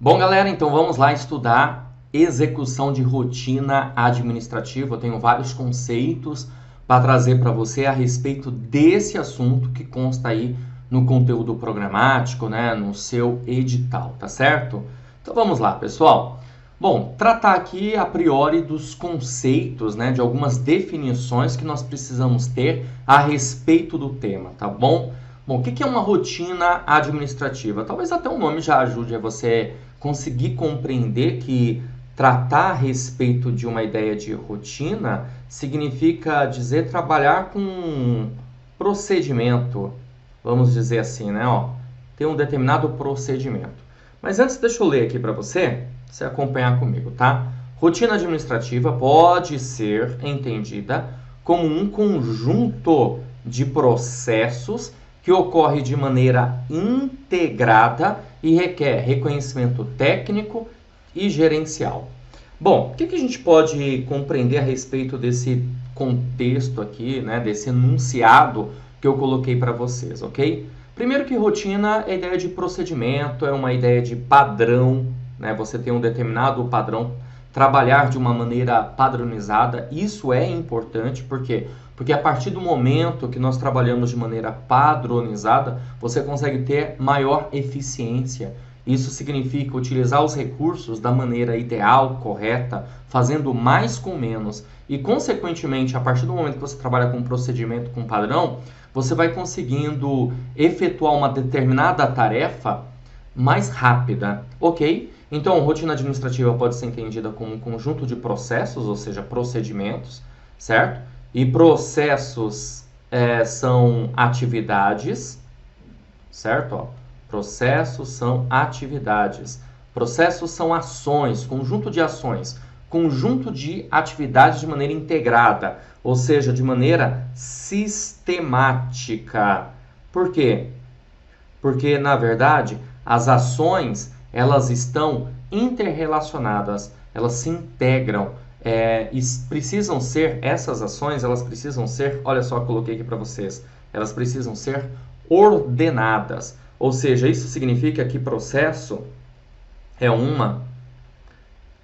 Bom, galera, então vamos lá estudar execução de rotina administrativa. Eu tenho vários conceitos para trazer para você a respeito desse assunto que consta aí no conteúdo programático, né, no seu edital, tá certo? Então vamos lá, pessoal. Bom, tratar aqui a priori dos conceitos, né, de algumas definições que nós precisamos ter a respeito do tema, tá bom? Bom, o que é uma rotina administrativa? Talvez até o nome já ajude a você conseguir compreender que tratar a respeito de uma ideia de rotina significa dizer trabalhar com um procedimento, vamos dizer assim, né? Ó, ter um determinado procedimento. Mas antes, deixa eu ler aqui para você acompanhar comigo, tá? Rotina administrativa pode ser entendida como um conjunto de processos que ocorre de maneira integrada e requer reconhecimento técnico e gerencial. Bom, o que a gente pode compreender a respeito desse contexto aqui, né, desse enunciado que eu coloquei para vocês, ok? Primeiro que rotina é a ideia de procedimento, é uma ideia de padrão, né? Você tem um determinado padrão, trabalhar de uma maneira padronizada, isso é importante, por quê? Porque a partir do momento que nós trabalhamos de maneira padronizada, você consegue ter maior eficiência. Isso significa utilizar os recursos da maneira ideal, correta, fazendo mais com menos. E, consequentemente, a partir do momento que você trabalha com um procedimento, com um padrão, você vai conseguindo efetuar uma determinada tarefa mais rápida, ok? Então, rotina administrativa pode ser entendida como um conjunto de processos, ou seja, procedimentos, certo? E processos são atividades, certo? Ó, processos são atividades. Processos são ações, conjunto de ações, conjunto de atividades de maneira integrada, ou seja, de maneira sistemática. Por quê? Porque, na verdade, as ações, elas estão interrelacionadas, elas se integram, e precisam ser, essas ações, elas precisam ser, olha só, coloquei aqui para vocês, elas precisam ser ordenadas. Ou seja, isso significa que processo é uma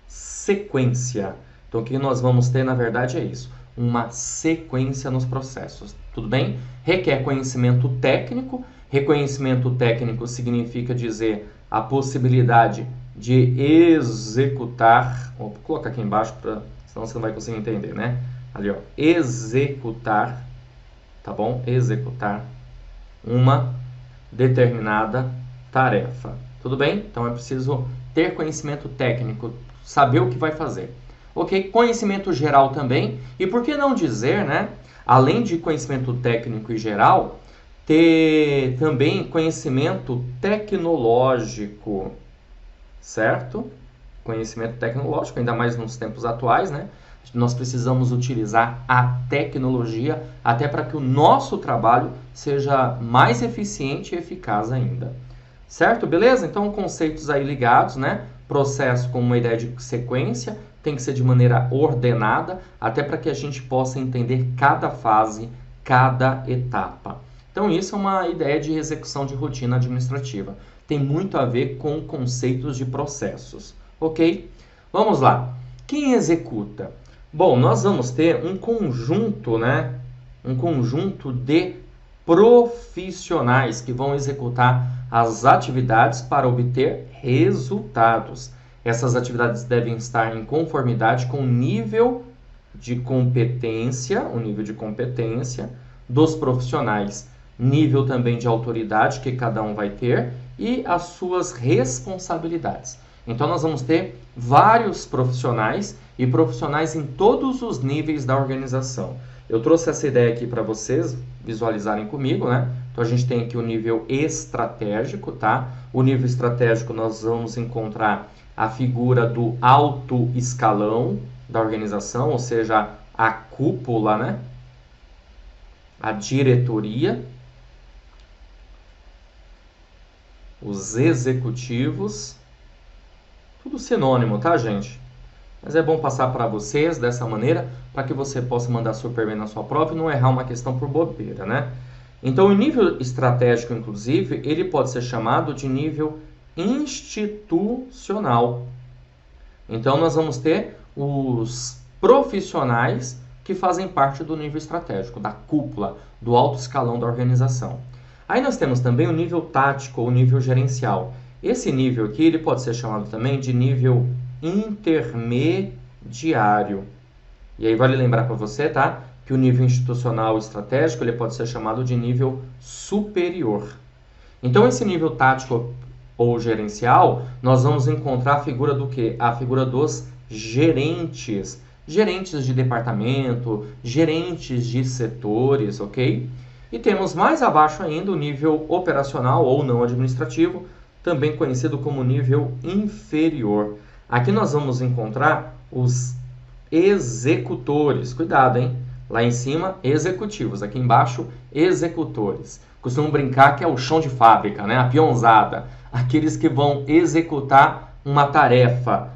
sequência. Então, o que nós vamos ter, na verdade, é isso, uma sequência nos processos, tudo bem? Requer conhecimento técnico. Reconhecimento técnico significa dizer a possibilidade de executar, vou colocar aqui embaixo, senão você não vai conseguir entender, né? Ali, ó, executar, tá bom? Executar uma determinada tarefa, tudo bem? Então é preciso ter conhecimento técnico, saber o que vai fazer. Ok? Conhecimento geral também, e por que não dizer, né? Além de conhecimento técnico e geral, ter também conhecimento tecnológico, certo? Conhecimento tecnológico, ainda mais nos tempos atuais, né? Nós precisamos utilizar a tecnologia até para que o nosso trabalho seja mais eficiente e eficaz ainda. Certo? Beleza? Então, conceitos aí ligados, né? Processo como uma ideia de sequência, tem que ser de maneira ordenada, até para que a gente possa entender cada fase, cada etapa. Então, isso é uma ideia de execução de rotina administrativa. Tem muito a ver com conceitos de processos, ok? Vamos lá. Quem executa? Bom, nós vamos ter um conjunto, né? Um conjunto de profissionais que vão executar as atividades para obter resultados. Essas atividades devem estar em conformidade com o nível de competência, dos profissionais, nível também de autoridade que cada um vai ter e as suas responsabilidades. Então, nós vamos ter vários profissionais e profissionais em todos os níveis da organização. Eu trouxe essa ideia aqui para vocês visualizarem comigo, né? Então, a gente tem aqui o nível estratégico, tá? O nível estratégico nós vamos encontrar a figura do alto escalão da organização, ou seja, a cúpula, né? A diretoria, os executivos, tudo sinônimo, tá, gente? Mas é bom passar para vocês dessa maneira, para que você possa mandar super bem na sua prova e não errar uma questão por bobeira, né? Então, o nível estratégico, inclusive, ele pode ser chamado de nível institucional. Então, nós vamos ter os profissionais que fazem parte do nível estratégico, da cúpula, do alto escalão da organização. Aí nós temos também o nível tático ou nível gerencial. Esse nível aqui ele pode ser chamado também de nível intermediário. E aí vale lembrar para você, tá? Que o nível institucional estratégico ele pode ser chamado de nível superior. Então, esse nível tático ou gerencial, nós vamos encontrar a figura do quê? A figura dos gerentes. Gerentes de departamento, gerentes de setores, ok? E temos mais abaixo ainda o nível operacional ou não administrativo, também conhecido como nível inferior. Aqui nós vamos encontrar os executores. Cuidado, hein? Lá em cima, executivos. Aqui embaixo, executores. Costumam brincar que é o chão de fábrica, né? A peãozada. Aqueles que vão executar uma tarefa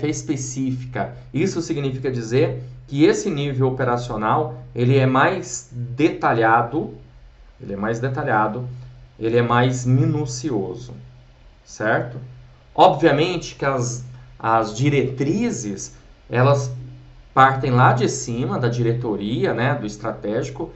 específica. Isso significa dizer que esse nível operacional ele é mais detalhado, ele é mais minucioso, certo? Obviamente que as diretrizes, elas partem lá de cima, da diretoria, né, do estratégico,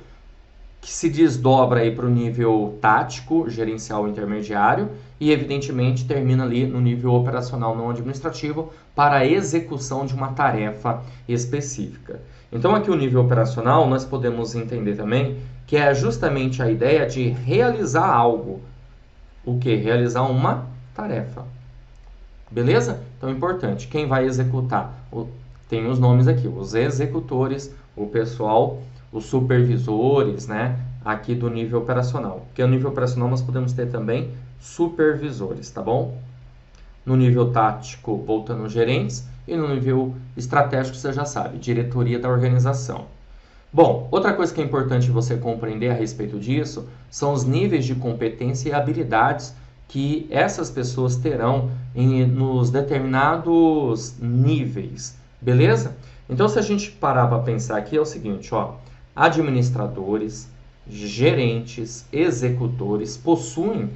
que se desdobra aí para o nível tático, gerencial intermediário, e evidentemente termina ali no nível operacional não administrativo para a execução de uma tarefa específica. Então aqui o nível operacional nós podemos entender também que é justamente a ideia de realizar algo. O que? Realizar uma tarefa. Beleza? Então é importante. Quem vai executar? Tem os nomes aqui, os executores, o pessoal, os supervisores, né? Aqui do nível operacional. Porque no nível operacional nós podemos ter também supervisores, tá bom? No nível tático, voltando gerentes, e no nível estratégico, você já sabe, diretoria da organização. Bom, outra coisa que é importante você compreender a respeito disso são os níveis de competência e habilidades que essas pessoas terão nos determinados níveis, beleza? Então, se a gente parar para pensar aqui, é o seguinte, ó, administradores, gerentes, executores possuem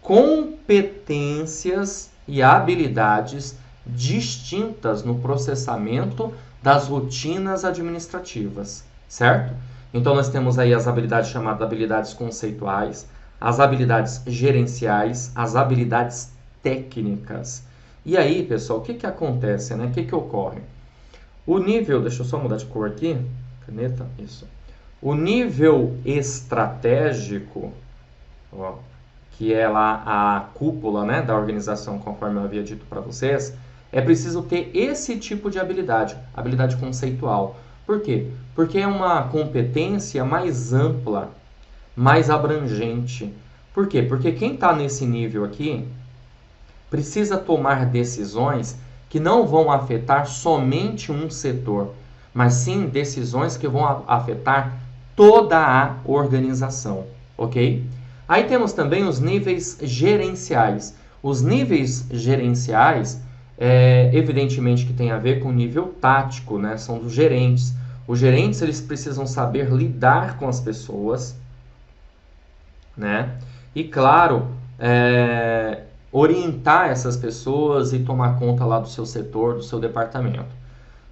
competências e habilidades distintas no processamento das rotinas administrativas, certo? Então, nós temos aí as habilidades chamadas habilidades conceituais, as habilidades gerenciais, as habilidades técnicas. E aí, pessoal, o que acontece, né? O que ocorre? O nível, deixa eu só mudar de cor aqui, caneta, isso. O nível estratégico, ó, que é lá a cúpula, né, da organização, conforme eu havia dito para vocês, é preciso ter esse tipo de habilidade, habilidade conceitual. Por quê? Porque é uma competência mais ampla, mais abrangente. Por quê? Porque quem está nesse nível aqui precisa tomar decisões que não vão afetar somente um setor, mas sim decisões que vão afetar toda a organização, ok? Aí temos também os níveis gerenciais. Os níveis gerenciais, evidentemente que tem a ver com o nível tático, né? São dos gerentes. Os gerentes eles precisam saber lidar com as pessoas, né? E claro, orientar essas pessoas e tomar conta lá do seu setor, do seu departamento.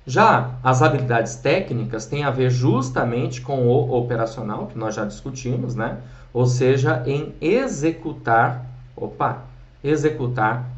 Já as habilidades técnicas têm a ver justamente com o operacional, que nós já discutimos, né? Ou seja, em executar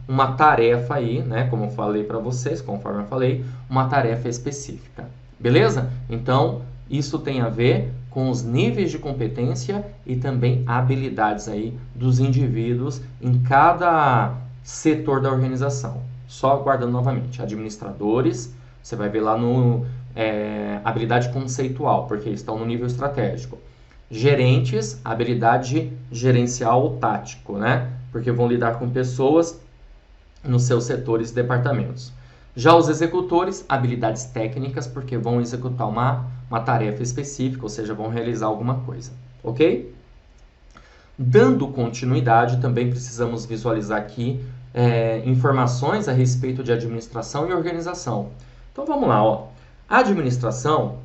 uma tarefa aí, né? Como eu falei para vocês, conforme eu falei, uma tarefa específica. Beleza? Então, isso tem a ver com os níveis de competência e também habilidades aí dos indivíduos em cada setor da organização. Só guardando novamente, administradores, você vai ver lá no habilidade conceitual, porque estão no nível estratégico. Gerentes, habilidade gerencial ou tático, né? Porque vão lidar com pessoas nos seus setores e departamentos. Já os executores, habilidades técnicas, porque vão executar uma tarefa específica, ou seja, vão realizar alguma coisa, ok? Dando continuidade, também precisamos visualizar aqui informações a respeito de administração e organização. Então vamos lá, ó. A administração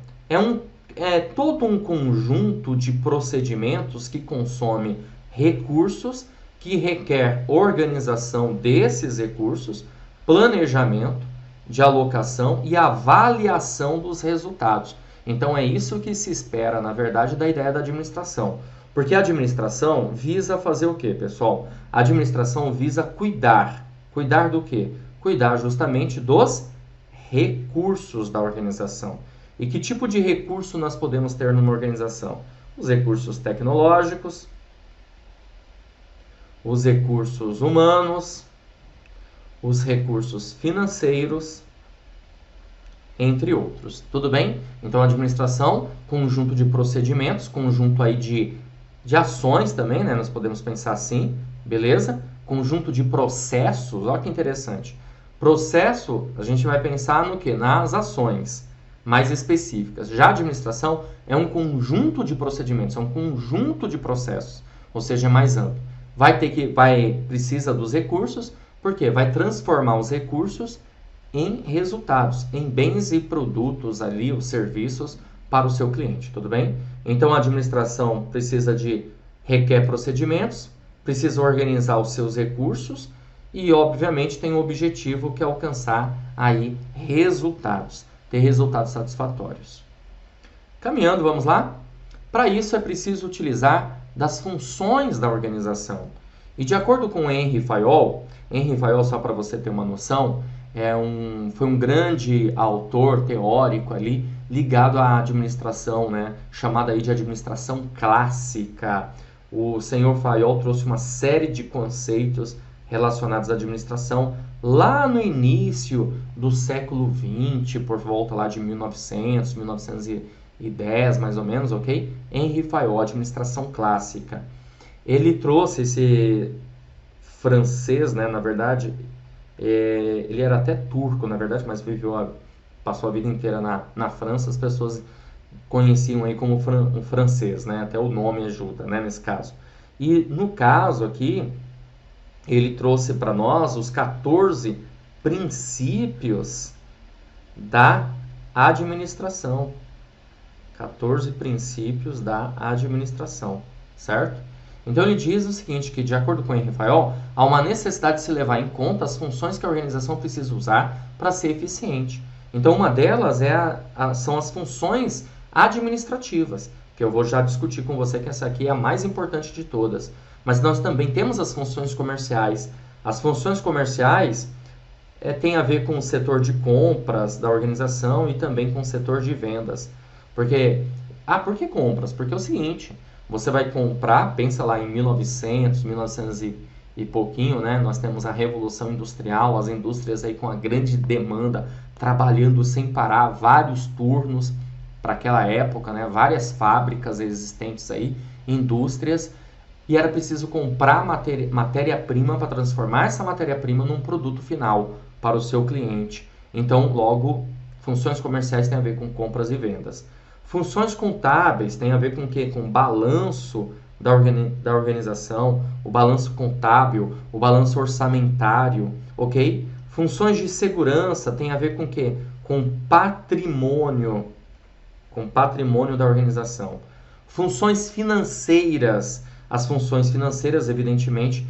é todo um conjunto de procedimentos que consome recursos que requer organização desses recursos, planejamento de alocação e avaliação dos resultados. Então é isso que se espera, na verdade, da ideia da administração. Porque a administração visa fazer o quê, pessoal? A administração visa cuidar. Cuidar do quê? Cuidar justamente dos recursos da organização. E que tipo de recurso nós podemos ter numa organização? Os recursos tecnológicos, os recursos humanos, os recursos financeiros, entre outros. Tudo bem? Então, a administração, conjunto de procedimentos, conjunto aí de ações também, né? Nós podemos pensar assim, beleza? Conjunto de processos, olha que interessante. Processo, a gente vai pensar no quê? Nas ações mais específicas. Já a administração é um conjunto de procedimentos, é um conjunto de processos, ou seja, é mais amplo. Precisa dos recursos, porque vai transformar os recursos em resultados, em bens e produtos ali, os serviços para o seu cliente, tudo bem? Então a administração requer procedimentos, precisa organizar os seus recursos e obviamente tem um objetivo que é alcançar aí resultados, ter resultados satisfatórios. Caminhando, vamos lá? Para isso é preciso utilizar das funções da organização. E de acordo com Henry Fayol, só para você ter uma noção, foi um grande autor teórico ali ligado à administração, né? Chamada aí de administração clássica. O senhor Fayol trouxe uma série de conceitos relacionados à administração lá no início do século XX, por volta lá de 1900, 1910 mais ou menos, ok? Henry Fayol, administração clássica. Ele trouxe esse francês, né? Na verdade, ele era até turco, na verdade, mas passou a vida inteira na França. As pessoas conheciam aí como um francês, né? Até o nome ajuda, né? Nesse caso. E no caso aqui, ele trouxe para nós os 14 princípios da administração. 14 princípios da administração, certo? Então ele diz o seguinte, que de acordo com Henry Fayol, há uma necessidade de se levar em conta as funções que a organização precisa usar para ser eficiente. Então uma delas são as funções administrativas, que eu vou já discutir com você que essa aqui é a mais importante de todas. Mas nós também temos as funções comerciais. As funções comerciais têm a ver com o setor de compras da organização e também com o setor de vendas. Por que compras? Porque é o seguinte, você vai comprar, pensa lá em 1900 e pouquinho, né? Nós temos a Revolução Industrial, as indústrias aí com a grande demanda, trabalhando sem parar, vários turnos para aquela época, né? Várias fábricas existentes aí, indústrias, e era preciso comprar matéria-prima para transformar essa matéria-prima num produto final para o seu cliente. Então, logo, funções comerciais têm a ver com compras e vendas. Funções contábeis têm a ver com o quê? Com balanço da organização, o balanço contábil, o balanço orçamentário, ok? Funções de segurança têm a ver com o quê? Com patrimônio da organização. Funções financeiras. As funções financeiras, evidentemente,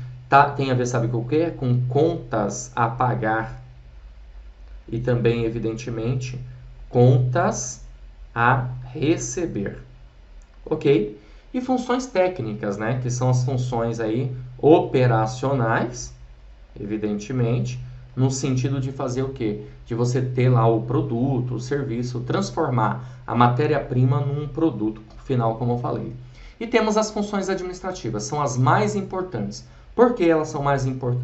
têm a ver, sabe com o quê? Com contas a pagar. E também, evidentemente, contas a receber, ok? E funções técnicas, né? Que são as funções aí operacionais, evidentemente, no sentido de fazer o quê? De você ter lá o produto, o serviço, transformar a matéria-prima num produto final, como eu falei. E temos as funções administrativas, são as mais importantes. Por que elas são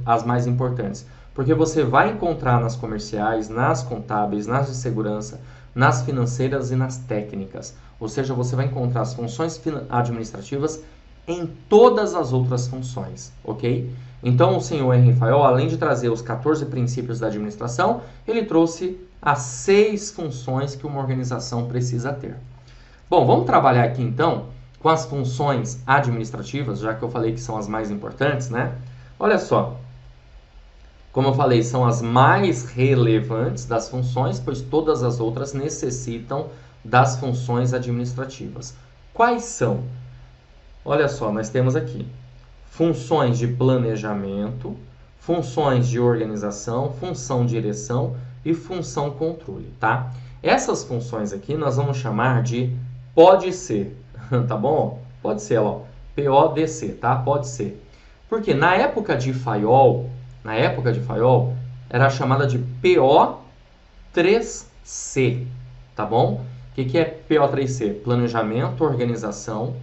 as mais importantes? Porque você vai encontrar nas comerciais, nas contábeis, nas de segurança, nas financeiras e nas técnicas. Ou seja, você vai encontrar as funções administrativas em todas as outras funções, ok? Então, o senhor Henry Fayol, além de trazer os 14 princípios da administração, ele trouxe as 6 funções que uma organização precisa ter. Bom, vamos trabalhar aqui então com as funções administrativas, já que eu falei que são as mais importantes, né? Olha só. Como eu falei, são as mais relevantes das funções, pois todas as outras necessitam das funções administrativas. Quais são? Olha só, nós temos aqui funções de planejamento, funções de organização, função direção e função controle, tá? Essas funções aqui nós vamos chamar de pode ser, tá bom? Pode ser, ó, PODC, tá? Pode ser. Porque na época de FAIOL, era chamada de PO3C, tá bom? O que é PO3C? Planejamento, organização,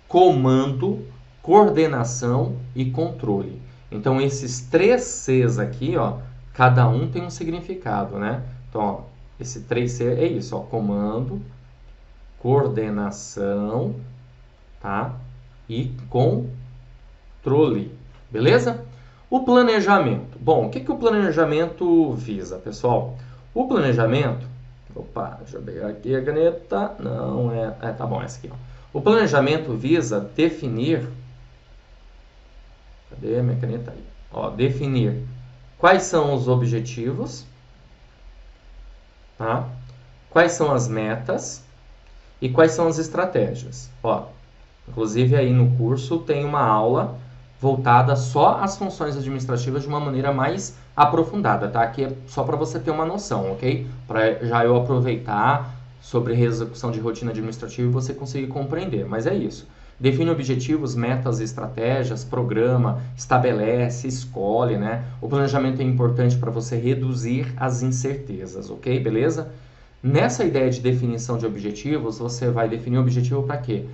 comando, coordenação e controle. Então, esses 3 Cs aqui, ó, cada um tem um significado, né? Então, ó, esse 3C é isso, ó, comando, coordenação, tá? E controle, beleza? O planejamento. Bom, o que o planejamento visa, pessoal? O planejamento... Opa, deixa eu pegar aqui a caneta. Não é... tá bom, essa aqui, ó. O planejamento visa definir... Cadê minha caneta aí? Ó, definir quais são os objetivos, tá? Quais são as metas e quais são as estratégias. Ó, inclusive aí no curso tem uma aula voltada só às funções administrativas de uma maneira mais aprofundada, tá? Aqui é só para você ter uma noção, ok? Para já eu aproveitar sobre execução de rotina administrativa e você conseguir compreender, mas é isso. Define objetivos, metas, estratégias, programa, estabelece, escolhe, né? O planejamento é importante para você reduzir as incertezas, ok? Beleza? Nessa ideia de definição de objetivos, você vai definir o objetivo para quê?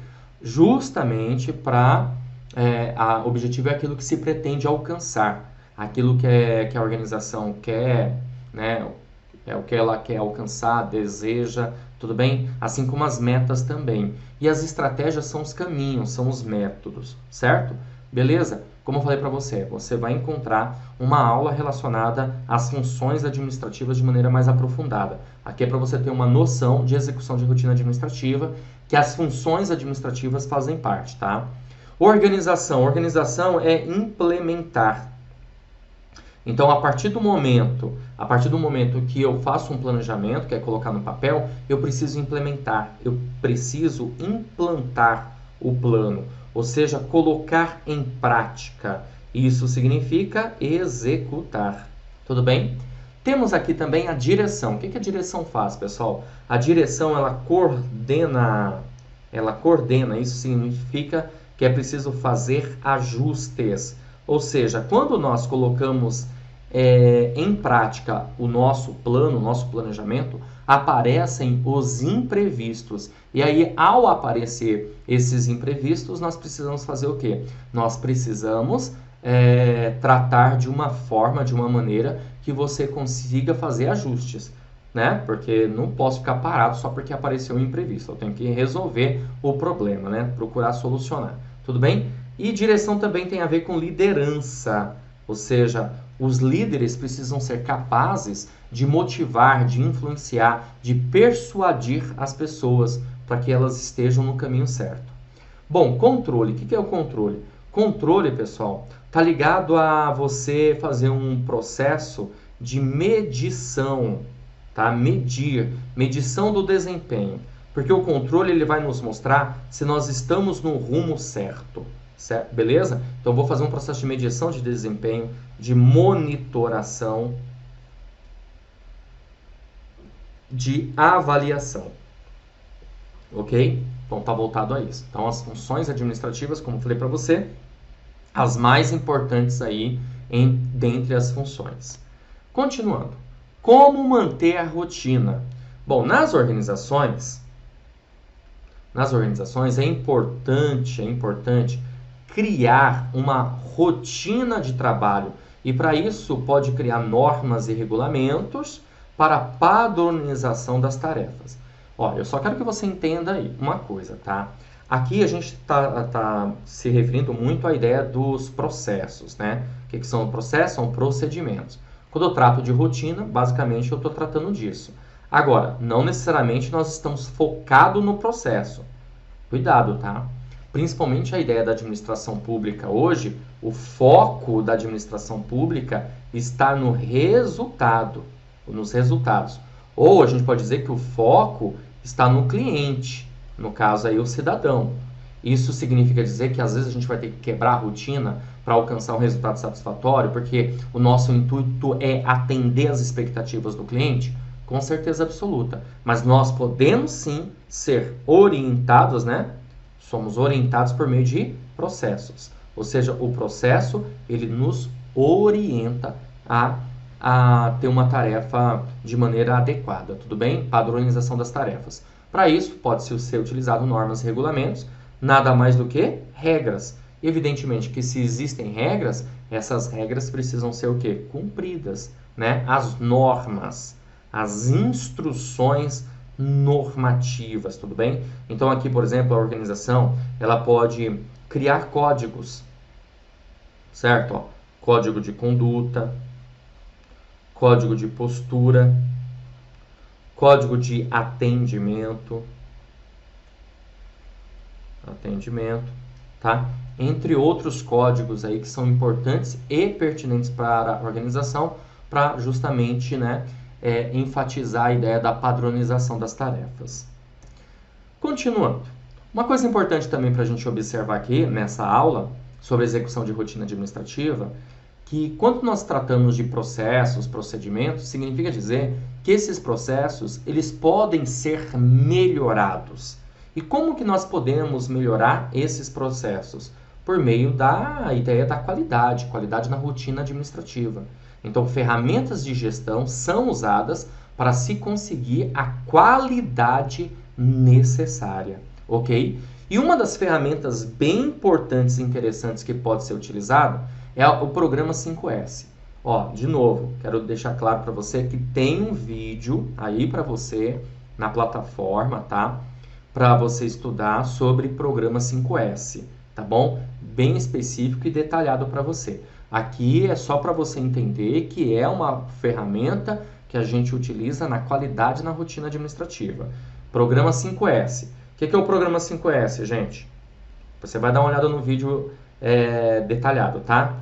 Justamente para... o objetivo é aquilo que se pretende alcançar, aquilo que a organização quer, né? É o que ela quer alcançar, deseja, tudo bem? Assim como as metas também. E as estratégias são os caminhos, são os métodos, certo? Beleza? Como eu falei para você, você vai encontrar uma aula relacionada às funções administrativas de maneira mais aprofundada. Aqui é para você ter uma noção de execução de rotina administrativa, que as funções administrativas fazem parte, tá? Organização. Organização é implementar. Então, a partir do momento que eu faço um planejamento, que é colocar no papel, eu preciso implementar, eu preciso implantar o plano, ou seja, colocar em prática. Isso significa executar. Tudo bem? Temos aqui também a direção. O que a direção faz, pessoal? A direção, ela coordena. Isso significa que é preciso fazer ajustes. Ou seja, quando nós colocamos em prática o nosso plano, o nosso planejamento, aparecem os imprevistos. E aí, ao aparecer esses imprevistos, nós precisamos fazer o quê? Nós precisamos tratar de uma forma, de uma maneira que você consiga fazer ajustes, né? Porque não posso ficar parado só porque apareceu um imprevisto. Eu tenho que resolver o problema, né? Procurar solucionar. Tudo bem? E direção também tem a ver com liderança, ou seja, os líderes precisam ser capazes de motivar, de influenciar, de persuadir as pessoas para que elas estejam no caminho certo. Bom, controle. O que é o controle? Controle, pessoal, está ligado a você fazer um processo de medição, tá? Medição do desempenho. Porque o controle ele vai nos mostrar se nós estamos no rumo certo. Certo? Beleza? Então, eu vou fazer um processo de medição de desempenho, de monitoração, de avaliação. Ok? Então, está voltado a isso. Então, as funções administrativas, como eu falei para você, as mais importantes aí dentre as funções. Continuando. Como manter a rotina? Bom, nas organizações é importante criar uma rotina de trabalho e para isso pode criar normas e regulamentos para a padronização das tarefas. Olha, eu só quero que você entenda aí uma coisa, tá? Aqui a gente tá se referindo muito à ideia dos processos, né? O que são processos? São procedimentos. Quando eu trato de rotina, basicamente eu estou tratando disso. Agora, não necessariamente nós estamos focados no processo. Cuidado, tá? Principalmente a ideia da administração pública hoje, o foco da administração pública está no resultado, nos resultados. Ou a gente pode dizer que o foco está no cliente, no caso aí o cidadão. Isso significa dizer que às vezes a gente vai ter que quebrar a rotina para alcançar um resultado satisfatório, porque o nosso intuito é atender as expectativas do cliente? Com certeza absoluta. Mas nós podemos sim ser orientados, né? Somos orientados por meio de processos. Ou seja, o processo, ele nos orienta a ter uma tarefa de maneira adequada, tudo bem? Padronização das tarefas. Para isso, pode ser utilizado normas e regulamentos, nada mais do que regras. Evidentemente que se existem regras, essas regras precisam ser o quê? Cumpridas, né? As normas, as instruções normativas, tudo bem? Então aqui, por exemplo, a organização, ela pode criar códigos, certo? Ó, código de conduta, código de postura, código de atendimento, tá? Entre outros códigos aí que são importantes e pertinentes para a organização, para justamente, né, enfatizar a ideia da padronização das tarefas. Continuando, uma coisa importante também para a gente observar aqui nessa aula sobre execução de rotina administrativa, que quando nós tratamos de processos, procedimentos, significa dizer que esses processos eles podem ser melhorados. E como que nós podemos melhorar esses processos? Por meio da ideia da qualidade na rotina administrativa. Então, ferramentas de gestão são usadas para se conseguir a qualidade necessária, ok? E uma das ferramentas bem importantes e interessantes que pode ser utilizado é o programa 5S. Ó, de novo, quero deixar claro para você que tem um vídeo aí para você na plataforma, tá? Para você estudar sobre programa 5S, tá bom? Bem específico e detalhado para você. Aqui é só para você entender que é uma ferramenta que a gente utiliza na qualidade na rotina administrativa. Programa 5S. O que é o programa 5S, gente? Você vai dar uma olhada no vídeo detalhado, tá?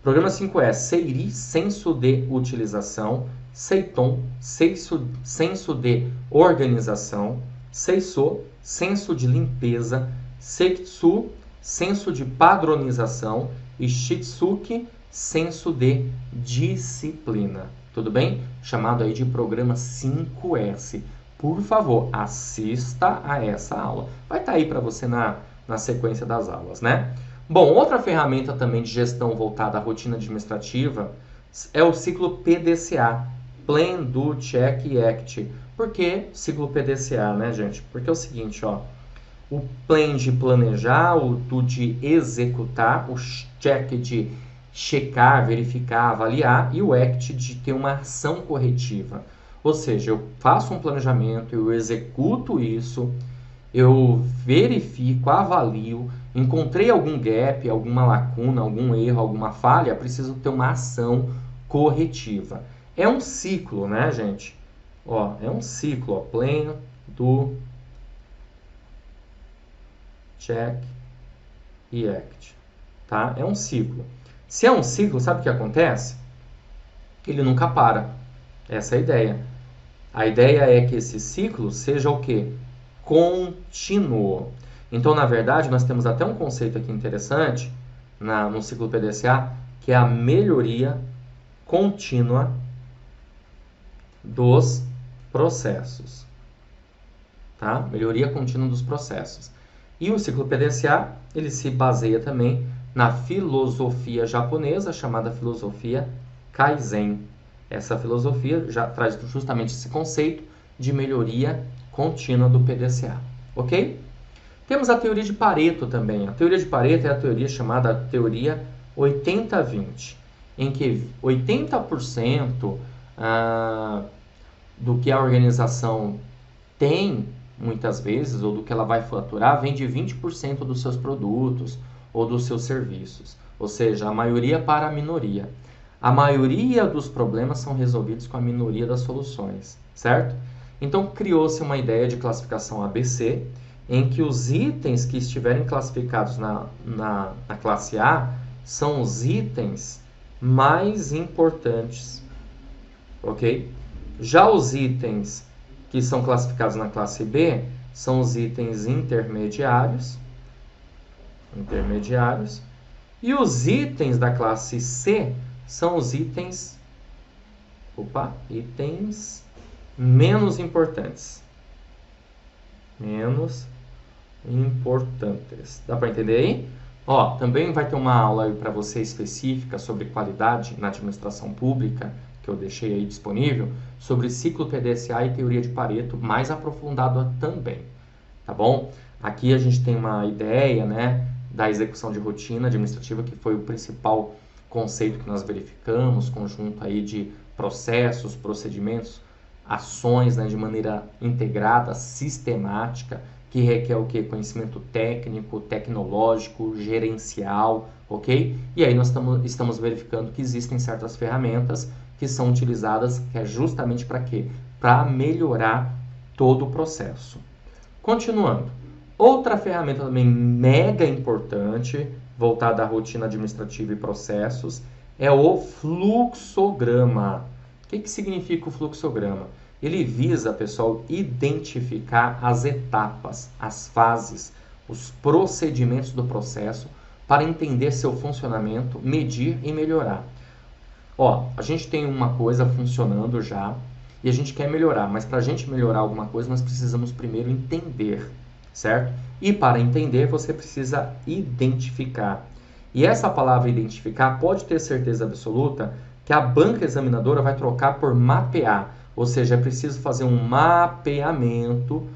Programa 5S, SEIRI, senso de utilização, SEITOM, senso de organização, SEISO, senso de limpeza, SEITSU, senso de padronização e SHITSUKI, senso de disciplina. Tudo bem? Chamado aí de programa 5S. Por favor, assista a essa aula. Vai estar aí para você na sequência das aulas, né? Bom, outra ferramenta também de gestão voltada à rotina administrativa é o ciclo PDCA, Plan, Do, Check e Act. Por que ciclo PDCA, né, gente? Porque é o seguinte, ó, o Plan de planejar, o Do de executar, o Check de checar, verificar, avaliar e o Act de ter uma ação corretiva. Ou seja, eu faço um planejamento, eu executo isso, eu verifico, avalio, encontrei algum gap, alguma lacuna, algum erro, alguma falha, preciso ter uma ação corretiva. É um ciclo, né, gente? Ó, é um ciclo, ó, Plan, Do, Check e Act, tá? É um ciclo. Se é um ciclo, sabe o que acontece? Ele nunca para. Essa é a ideia. A ideia é que esse ciclo seja o quê? Contínuo. Então, na verdade, nós temos até um conceito aqui interessante no ciclo PDCA, que é a melhoria contínua dos processos. Tá? Melhoria contínua dos processos. E o ciclo PDCA, ele se baseia também na filosofia japonesa, chamada filosofia Kaizen. Essa filosofia já traz justamente esse conceito de melhoria contínua do PDCA, ok? Temos a teoria de Pareto também. A teoria de Pareto é a teoria chamada teoria 80-20, em que 80% do que a organização tem, muitas vezes, ou do que ela vai faturar, vem de 20% dos seus produtos ou dos seus serviços. Ou seja, a maioria para a minoria. A maioria dos problemas são resolvidos com a minoria das soluções, certo? Então, criou-se uma ideia de classificação ABC, em que os itens que estiverem classificados na classe A são os itens mais importantes, ok? Já os itens que são classificados na classe B são os itens intermediários intermediários. E os itens da classe C são os itens menos importantes. Menos importantes. Dá para entender aí? Ó, também vai ter uma aula para você específica sobre qualidade na administração pública, que eu deixei aí disponível, sobre ciclo PDCA e teoria de Pareto, mais aprofundado também, tá bom? Aqui a gente tem uma ideia, né, da execução de rotina administrativa, que foi o principal conceito que nós verificamos, conjunto aí de processos, procedimentos, ações, né, de maneira integrada, sistemática, que requer o quê? Conhecimento técnico, tecnológico, gerencial, ok? E aí nós estamos verificando que existem certas ferramentas que são utilizadas, que é justamente para quê? Para melhorar todo o processo. Continuando. Outra ferramenta também mega importante, voltada à rotina administrativa e processos, é o fluxograma. O que significa o fluxograma? Ele visa, pessoal, identificar as etapas, as fases, os procedimentos do processo para entender seu funcionamento, medir e melhorar. Ó, a gente tem uma coisa funcionando já e a gente quer melhorar, mas para a gente melhorar alguma coisa, nós precisamos primeiro entender, certo? E para entender, você precisa identificar. E essa palavra identificar, pode ter certeza absoluta que a banca examinadora vai trocar por mapear, ou seja, é preciso fazer um mapeamento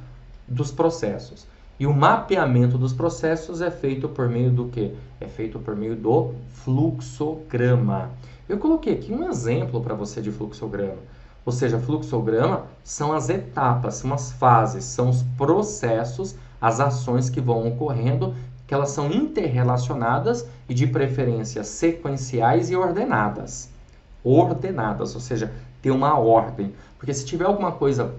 dos processos. E o mapeamento dos processos é feito por meio do quê? É feito por meio do fluxograma. Eu coloquei aqui um exemplo para você de fluxograma. Ou seja, fluxograma são as etapas, são as fases, são os processos, as ações que vão ocorrendo, que elas são interrelacionadas e de preferência sequenciais e ordenadas. Ordenadas, ou seja, ter uma ordem. Porque se tiver alguma coisa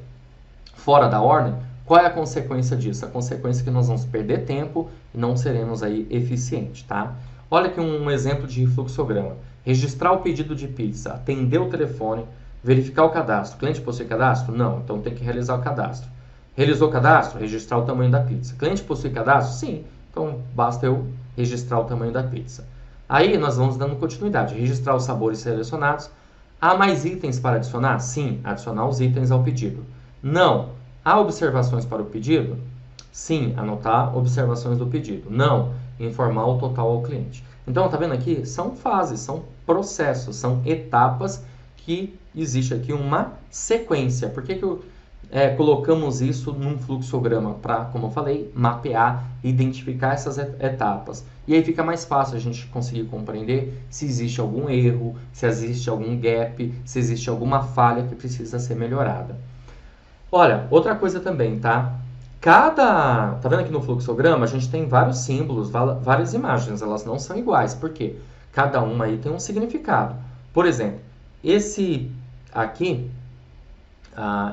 fora da ordem, qual é a consequência disso? A consequência é que nós vamos perder tempo e não seremos aí eficientes, tá? Olha aqui um exemplo de fluxograma. Registrar o pedido de pizza, atender o telefone, verificar o cadastro. O cliente possui cadastro? Não, então tem que realizar o cadastro. Realizou o cadastro? Registrar o tamanho da pizza. Cliente possui cadastro? Sim, então basta eu registrar o tamanho da pizza. Aí nós vamos dando continuidade. Registrar os sabores selecionados. Há mais itens para adicionar? Sim, adicionar os itens ao pedido. Não. Há observações para o pedido? Sim, anotar observações do pedido. Não, informar o total ao cliente. Então, tá vendo aqui? São fases, são processos, são etapas que existe aqui uma sequência. Por que colocamos isso num fluxograma? Para, como eu falei, mapear, identificar essas etapas. E aí fica mais fácil a gente conseguir compreender se existe algum erro, se existe algum gap, se existe alguma falha que precisa ser melhorada. Olha, outra coisa também, tá? Tá vendo aqui no fluxograma? A gente tem vários símbolos, várias imagens, elas não são iguais. Por quê? Cada uma aí tem um significado. Por exemplo, esse aqui,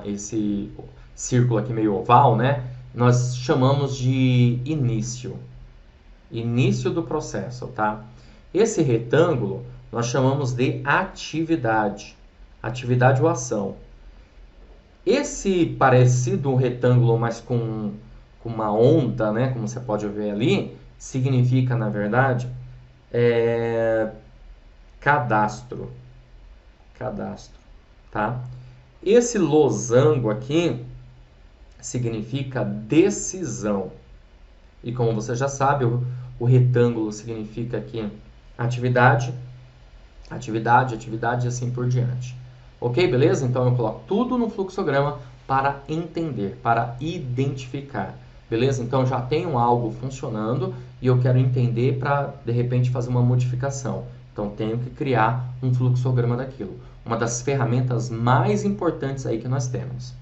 esse círculo aqui meio oval, né? Nós chamamos de início. Início do processo, tá? Esse retângulo nós chamamos de atividade. Atividade ou ação. Esse parecido um retângulo, mas com uma onda, né, como você pode ver ali, significa, na verdade, cadastro. Cadastro, tá? Esse losango aqui significa decisão. E como você já sabe, o retângulo significa aqui atividade, atividade, atividade e assim por diante. Ok, beleza? Então eu coloco tudo no fluxograma para entender, para identificar. Beleza? Então já tenho algo funcionando e eu quero entender para, de repente, fazer uma modificação. Então tenho que criar um fluxograma daquilo. Uma das ferramentas mais importantes aí que nós temos.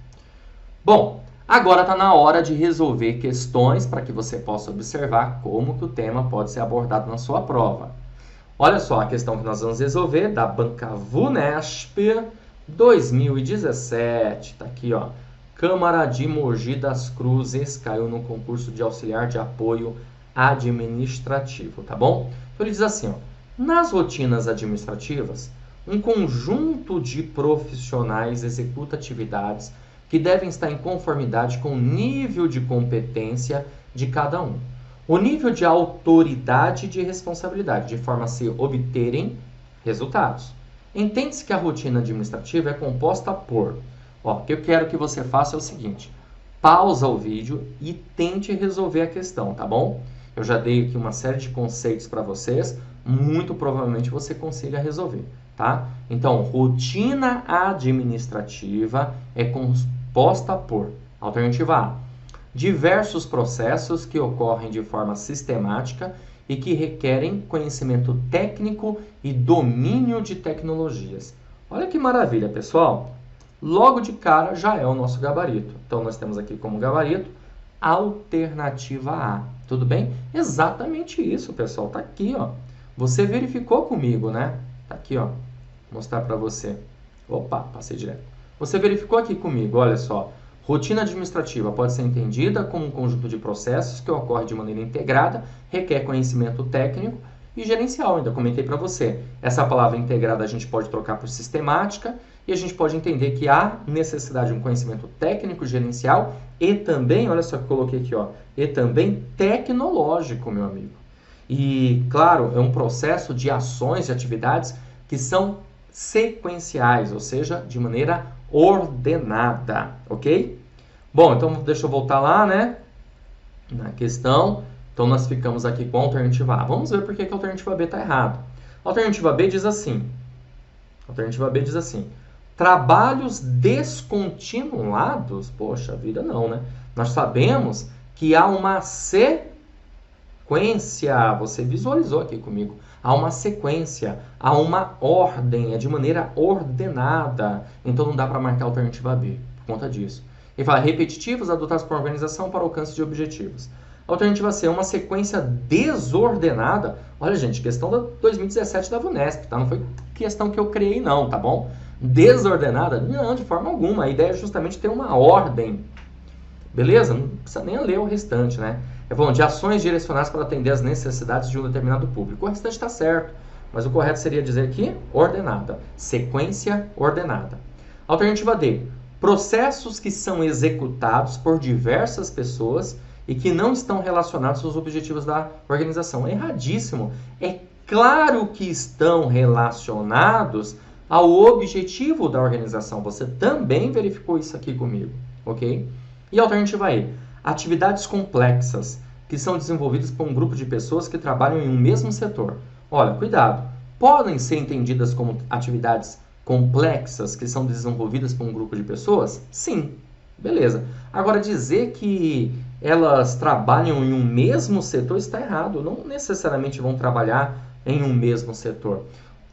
Bom, agora está na hora de resolver questões para que você possa observar como que o tema pode ser abordado na sua prova. Olha só a questão que nós vamos resolver da banca VUNESP 2017, tá aqui, ó. Câmara de Mogi das Cruzes caiu no concurso de auxiliar de apoio administrativo, tá bom? Então ele diz assim, ó, nas rotinas administrativas, um conjunto de profissionais executa atividades que devem estar em conformidade com o nível de competência de cada um. O nível de autoridade e de responsabilidade, de forma a se obterem resultados. Entende-se que a rotina administrativa é composta por... o que eu quero que você faça é o seguinte, pausa o vídeo e tente resolver a questão, tá bom? Eu já dei aqui uma série de conceitos para vocês, muito provavelmente você consiga resolver, tá? Então, rotina administrativa é composta por, alternativa A, diversos processos que ocorrem de forma sistemática e que requerem conhecimento técnico e domínio de tecnologias. Olha que maravilha, pessoal! Logo de cara já é o nosso gabarito. Então, nós temos aqui como gabarito alternativa A. Tudo bem? Exatamente isso, pessoal. Tá aqui, ó. Você verificou comigo, né? Tá aqui, ó. Vou mostrar para você. Opa, passei direto. Você verificou aqui comigo, olha só. Rotina administrativa pode ser entendida como um conjunto de processos que ocorre de maneira integrada, requer conhecimento técnico e gerencial. Ainda comentei para você. Essa palavra integrada a gente pode trocar por sistemática e a gente pode entender que há necessidade de um conhecimento técnico, gerencial e também, olha só que eu coloquei aqui, ó, e também tecnológico, meu amigo. E, claro, é um processo de ações, de atividades que são sequenciais, ou seja, de maneira ordenada, ok? Bom, então deixa eu voltar lá, né, na questão. Então, nós ficamos aqui com a alternativa A. Vamos ver por que a alternativa B está errada. A alternativa B diz assim, trabalhos descontinuados? Poxa vida, não, né? Nós sabemos que há uma sequência, você visualizou aqui comigo, há uma sequência, há uma ordem, é de maneira ordenada. Então, não dá para marcar a alternativa B por conta disso. Ele fala, repetitivos adotados por organização para alcance de objetivos. Alternativa C, uma sequência desordenada. Olha, gente, questão da 2017 da VUNESP, tá? Não foi questão que eu criei, não, tá bom? Desordenada? Não, de forma alguma. A ideia é justamente ter uma ordem. Beleza? Não precisa nem ler o restante, né? É bom, de ações direcionadas para atender às necessidades de um determinado público. O restante está certo, mas o correto seria dizer aqui, ordenada. Sequência ordenada. Alternativa D, processos que são executados por diversas pessoas e que não estão relacionados aos objetivos da organização. É erradíssimo. É claro que estão relacionados ao objetivo da organização. Você também verificou isso aqui comigo, ok? E a alternativa E, atividades complexas que são desenvolvidas por um grupo de pessoas que trabalham em um mesmo setor. Olha, cuidado. Podem ser entendidas como atividades complexas que são desenvolvidas por um grupo de pessoas? Sim. Beleza. Agora, dizer que elas trabalham em um mesmo setor está errado. Não necessariamente vão trabalhar em um mesmo setor.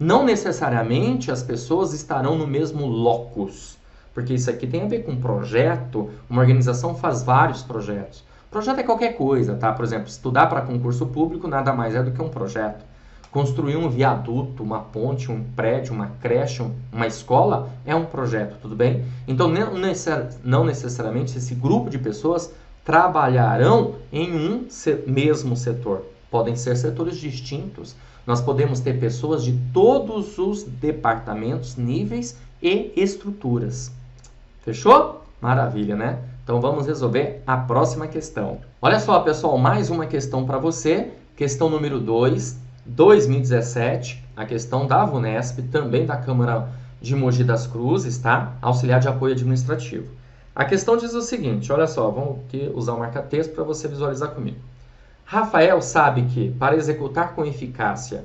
Não necessariamente as pessoas estarão no mesmo locus. Porque isso aqui tem a ver com projeto. Uma organização faz vários projetos. Projeto é qualquer coisa, tá? Por exemplo, estudar para concurso público nada mais é do que um projeto. Construir um viaduto, uma ponte, um prédio, uma creche, uma escola é um projeto, tudo bem? Então, não necessariamente esse grupo de pessoas trabalharão em um mesmo setor. Podem ser setores distintos. Nós podemos ter pessoas de todos os departamentos, níveis e estruturas. Fechou? Maravilha, né? Então, vamos resolver a próxima questão. Olha só, pessoal, mais uma questão para você. Questão número 2. 2017, a questão da VUNESP, também da Câmara de Mogi das Cruzes, tá? Auxiliar de apoio administrativo. A questão diz o seguinte, olha só, vamos aqui usar o marca-texto para você visualizar comigo. Rafael sabe que, para executar com eficácia,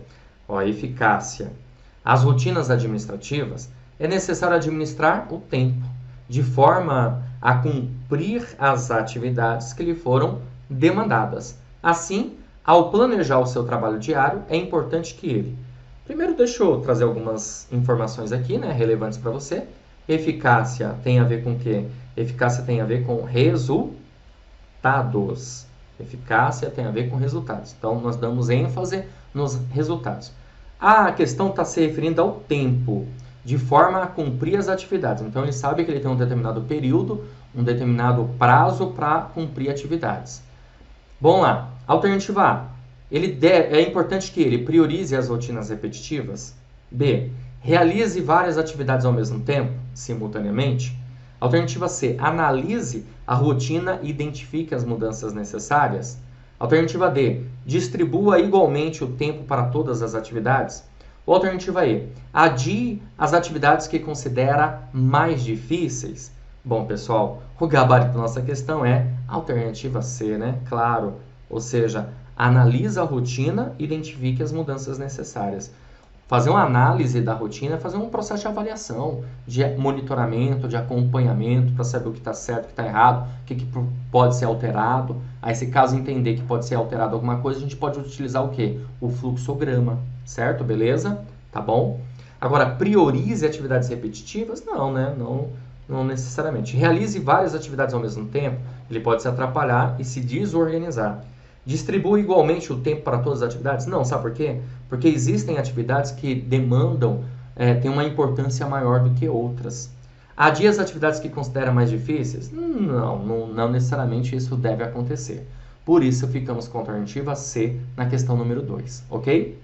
as rotinas administrativas, é necessário administrar o tempo, de forma a cumprir as atividades que lhe foram demandadas. Assim, ao planejar o seu trabalho diário, é importante que ele... Primeiro, deixa eu trazer algumas informações aqui, né, relevantes para você. Eficácia tem a ver com o quê? Eficácia tem a ver com resultados. Eficácia tem a ver com resultados. Então, nós damos ênfase nos resultados. A questão está se referindo ao tempo, de forma a cumprir as atividades. Então, ele sabe que ele tem um determinado período, um determinado prazo para cumprir atividades. Vamos lá. Alternativa A. É importante que ele priorize as rotinas repetitivas. B. Realize várias atividades ao mesmo tempo, simultaneamente. Alternativa C. Analise a rotina e identifique as mudanças necessárias. Alternativa D, distribua igualmente o tempo para todas as atividades. Ou alternativa E, adie as atividades que considera mais difíceis. Bom, pessoal, o gabarito da nossa questão é a alternativa C, né? Claro, ou seja, analisa a rotina e identifique as mudanças necessárias. Fazer uma análise da rotina é fazer um processo de avaliação, de monitoramento, de acompanhamento, para saber o que está certo, o que está errado, o que pode ser alterado. Aí, se caso entender que pode ser alterado alguma coisa, a gente pode utilizar o quê? O fluxograma, certo? Beleza? Tá bom? Agora, priorize atividades repetitivas? Não, né? Não necessariamente. Realize várias atividades ao mesmo tempo, ele pode se atrapalhar e se desorganizar. Distribui igualmente o tempo para todas as atividades? Não, sabe por quê? Porque existem atividades que demandam, têm uma importância maior do que outras. Adia as atividades que considera mais difíceis? Não necessariamente isso deve acontecer. Por isso, ficamos com a alternativa C na questão número 2, ok?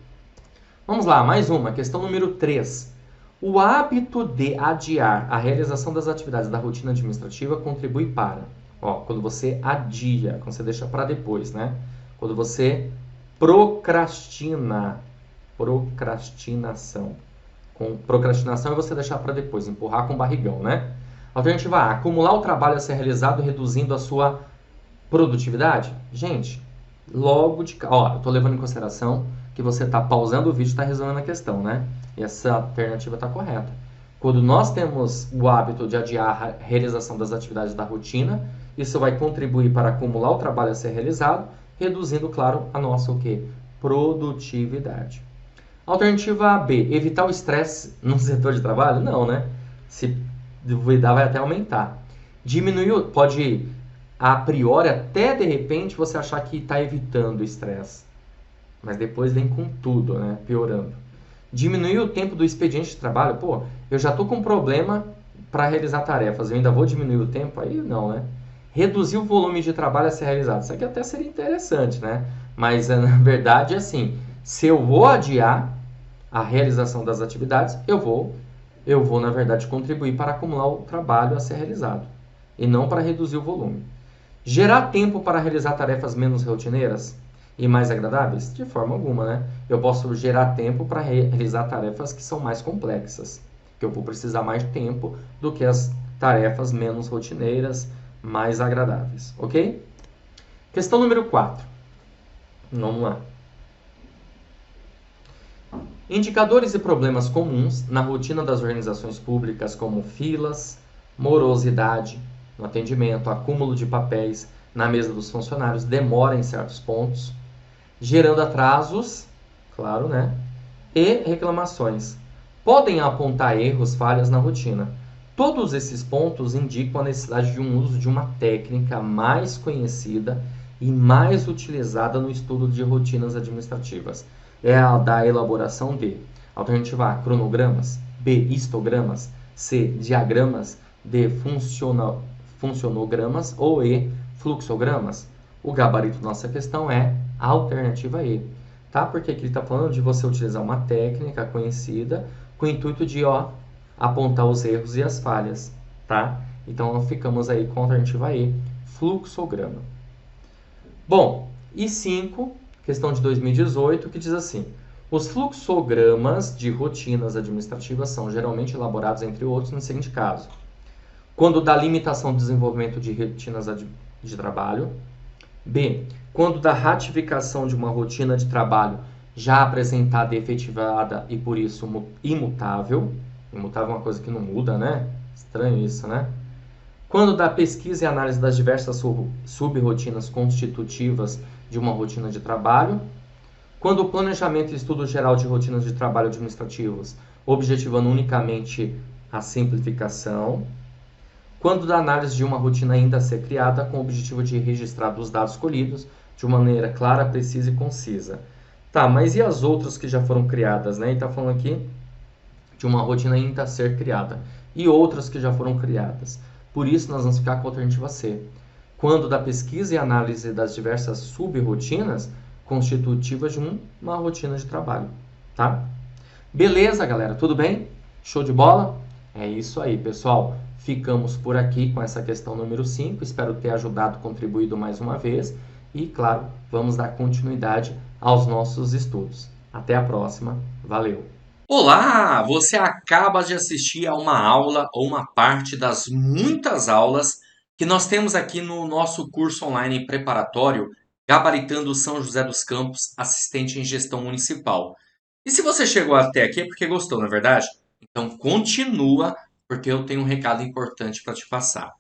Vamos lá, mais uma, questão número 3. O hábito de adiar a realização das atividades da rotina administrativa contribui para... quando você adia, quando você deixa para depois, né? Quando você procrastinação. Com procrastinação é você deixar para depois, empurrar com o barrigão, né? Alternativa A, acumular o trabalho a ser realizado reduzindo a sua produtividade. Gente, logo de cara, eu estou levando em consideração que você está pausando o vídeo e está resolvendo a questão, né? E essa alternativa está correta. Quando nós temos o hábito de adiar a realização das atividades da rotina, isso vai contribuir para acumular o trabalho a ser realizado, reduzindo, claro, a nossa o quê? Produtividade. Alternativa B, evitar o estresse no setor de trabalho? Não, né? Se duvidar, vai até aumentar. Diminuir, pode, a priori, até de repente, você achar que está evitando o estresse. Mas depois vem com tudo, né? Piorando. Diminuir o tempo do expediente de trabalho? Pô, eu já estou com um problema para realizar tarefas, eu ainda vou diminuir o tempo? Aí não, né? Reduzir o volume de trabalho a ser realizado. Isso aqui até seria interessante, né? Mas, na verdade, assim, se eu vou adiar a realização das atividades, eu vou, na verdade, contribuir para acumular o trabalho a ser realizado. E não para reduzir o volume. Gerar tempo para realizar tarefas menos rotineiras e mais agradáveis? De forma alguma, né? Eu posso gerar tempo para realizar tarefas que são mais complexas. Que eu vou precisar mais tempo do que as tarefas menos rotineiras, mais agradáveis, ok? Questão número 4. Vamos lá. Indicadores e problemas comuns na rotina das organizações públicas, como filas, morosidade no atendimento, acúmulo de papéis na mesa dos funcionários, demora em certos pontos, gerando atrasos, claro, né? E reclamações. Podem apontar erros, falhas na rotina. Todos esses pontos indicam a necessidade de um uso de uma técnica mais conhecida e mais utilizada no estudo de rotinas administrativas. É a da elaboração de alternativa A, cronogramas, B, histogramas, C, diagramas, D, funcionogramas ou E, fluxogramas. O gabarito da nossa questão é a alternativa E, tá? Porque aqui ele está falando de você utilizar uma técnica conhecida com o intuito de apontar os erros e as falhas, tá? Então, ficamos aí com a alternativa E, fluxograma. Bom, e 5, questão de 2018, que diz assim: os fluxogramas de rotinas administrativas são geralmente elaborados, entre outros, no seguinte caso: quando da limitação do desenvolvimento de rotinas de trabalho. B, quando da ratificação de uma rotina de trabalho já apresentada e efetivada e, por isso, imutável. Imutável é uma coisa que não muda, né? Estranho isso, né? Quando da pesquisa e análise das diversas sub-rotinas constitutivas de uma rotina de trabalho. Quando o planejamento e estudo geral de rotinas de trabalho administrativos, objetivando unicamente a simplificação. Quando da análise de uma rotina ainda a ser criada, com o objetivo de registrar os dados colhidos de uma maneira clara, precisa e concisa. Tá, mas e as outras que já foram criadas, né? Ele está falando aqui de uma rotina ainda a ser criada. E outras que já foram criadas. Por isso, nós vamos ficar com a alternativa C. Quando da pesquisa e análise das diversas sub-rotinas constitutivas de uma rotina de trabalho, tá? Beleza, galera? Tudo bem? Show de bola? É isso aí, pessoal. Ficamos por aqui com essa questão número 5. Espero ter ajudado, contribuído mais uma vez. e, claro, vamos dar continuidade aos nossos estudos. Até a próxima. Valeu! Olá! Você acaba de assistir a uma aula ou uma parte das muitas aulas que nós temos aqui no nosso curso online preparatório Gabaritando São José dos Campos, assistente em gestão municipal. E se você chegou até aqui é porque gostou, não é verdade? Então continua, porque eu tenho um recado importante para te passar.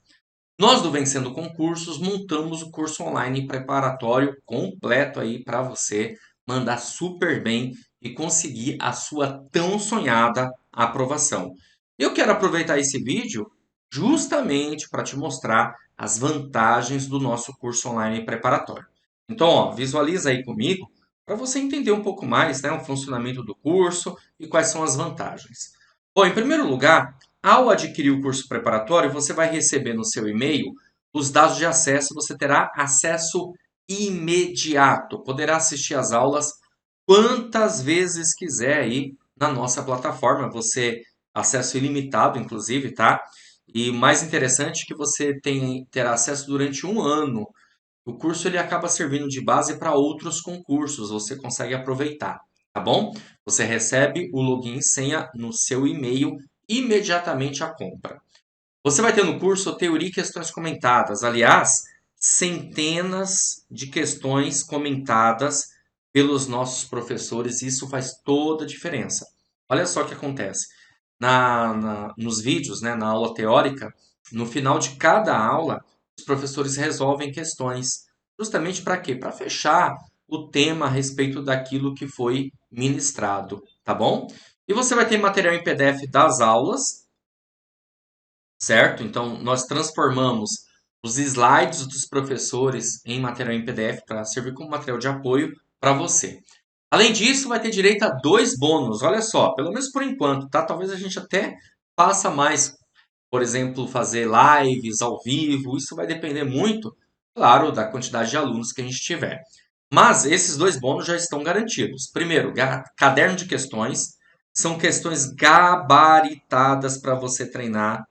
Nós do Vencendo Concursos montamos o curso online preparatório completo aí para você mandar super bem e conseguir a sua tão sonhada aprovação. Eu quero aproveitar esse vídeo justamente para te mostrar as vantagens do nosso curso online preparatório. Então, ó, visualiza aí comigo para você entender um pouco mais, né, o funcionamento do curso e quais são as vantagens. Bom, em primeiro lugar, ao adquirir o curso preparatório, você vai receber no seu e-mail os dados de acesso, você terá acesso imediato, poderá assistir às aulas quantas vezes quiser aí na nossa plataforma, você acesso ilimitado, inclusive, tá? E mais interessante que você terá acesso durante um ano. O curso ele acaba servindo de base para outros concursos, você consegue aproveitar, tá bom? Você recebe o login e senha no seu e-mail imediatamente à compra. Você vai ter no curso teoria e questões comentadas. Aliás, centenas de questões comentadas pelos nossos professores. Isso faz toda a diferença. Olha só o que acontece. Nos vídeos, né, na aula teórica, no final de cada aula, os professores resolvem questões. Justamente para quê? Para fechar o tema a respeito daquilo que foi ministrado, tá bom? E você vai ter material em PDF das aulas, certo? Então, nós transformamos os slides dos professores em material em PDF para servir como material de apoio para você. Além disso, vai ter direito a 2 bônus. Olha só, pelo menos por enquanto, tá? Talvez a gente até faça mais, por exemplo, fazer lives ao vivo. Isso vai depender muito, claro, da quantidade de alunos que a gente tiver. Mas esses 2 bônus já estão garantidos. Primeiro, caderno de questões. São questões gabaritadas para você treinar,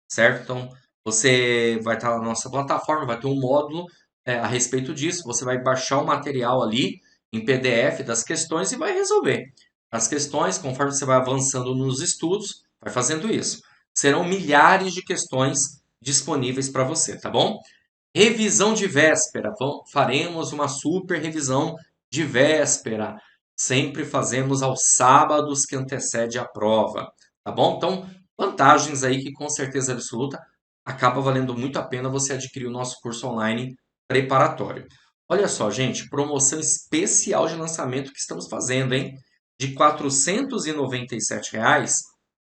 certo? Então, você vai estar na nossa plataforma, vai ter um módulo a respeito disso. Você vai baixar o material ali em PDF das questões e vai resolver. As questões, conforme você vai avançando nos estudos, vai fazendo isso. Serão milhares de questões disponíveis para você, tá bom? Revisão de véspera. Faremos uma super revisão de véspera. Sempre fazemos aos sábados que antecede a prova, tá bom? Então, vantagens aí que com certeza absoluta acaba valendo muito a pena você adquirir o nosso curso online preparatório. Olha só, gente, promoção especial de lançamento que estamos fazendo, hein? De R$ 497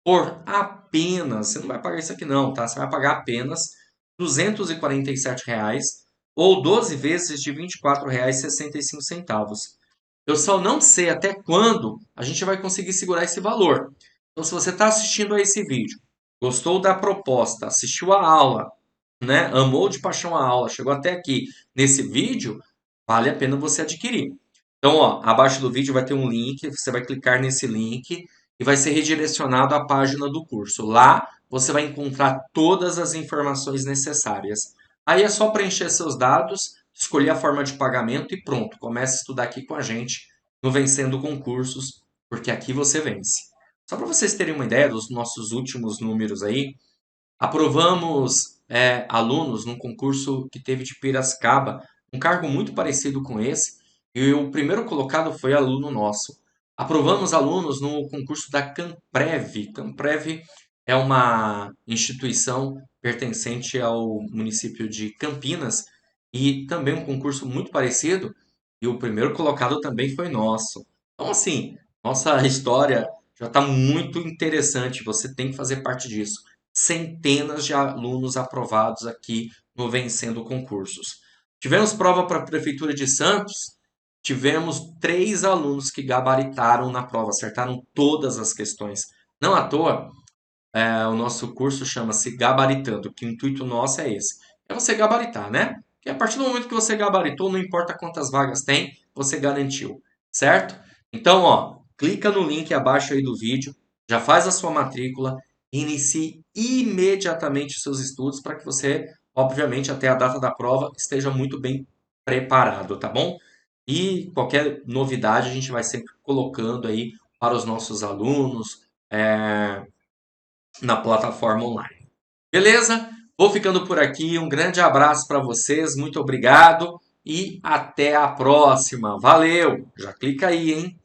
por apenas, você não vai pagar isso aqui não, tá? Você vai pagar apenas R$ 247 ou 12 vezes de R$ 24,65. Eu só não sei até quando a gente vai conseguir segurar esse valor. Então, se você está assistindo a esse vídeo, gostou da proposta, assistiu a aula, né? Amou de paixão a aula, chegou até aqui nesse vídeo, vale a pena você adquirir. Então, ó, abaixo do vídeo vai ter um link, você vai clicar nesse link e vai ser redirecionado à página do curso. Lá você vai encontrar todas as informações necessárias. Aí é só preencher seus dados, escolher a forma de pagamento e pronto, comece a estudar aqui com a gente no Vencendo Concursos, porque aqui você vence. Só para vocês terem uma ideia dos nossos últimos números aí, aprovamos alunos num concurso que teve de Piracicaba, um cargo muito parecido com esse, e o primeiro colocado foi aluno nosso. Aprovamos alunos no concurso da Camprev. Camprev é uma instituição pertencente ao município de Campinas e também um concurso muito parecido, e o primeiro colocado também foi nosso. Então, assim, nossa história já está muito interessante, você tem que fazer parte disso. Centenas de alunos aprovados aqui no Vencendo Concursos. Tivemos prova para a Prefeitura de Santos, tivemos 3 alunos que gabaritaram na prova, acertaram todas as questões. Não à toa, o nosso curso chama-se Gabaritando, que o intuito nosso é esse. É você gabaritar, né? Porque a partir do momento que você gabaritou, não importa quantas vagas tem, você garantiu, certo? Então, ó, clica no link abaixo aí do vídeo, já faz a sua matrícula, inicie imediatamente os seus estudos para que você, obviamente, até a data da prova, esteja muito bem preparado, tá bom? E qualquer novidade a gente vai sempre colocando aí para os nossos alunos na plataforma online. Beleza? Vou ficando por aqui. Um grande abraço para vocês. Muito obrigado e até a próxima. Valeu! Já clica aí, hein?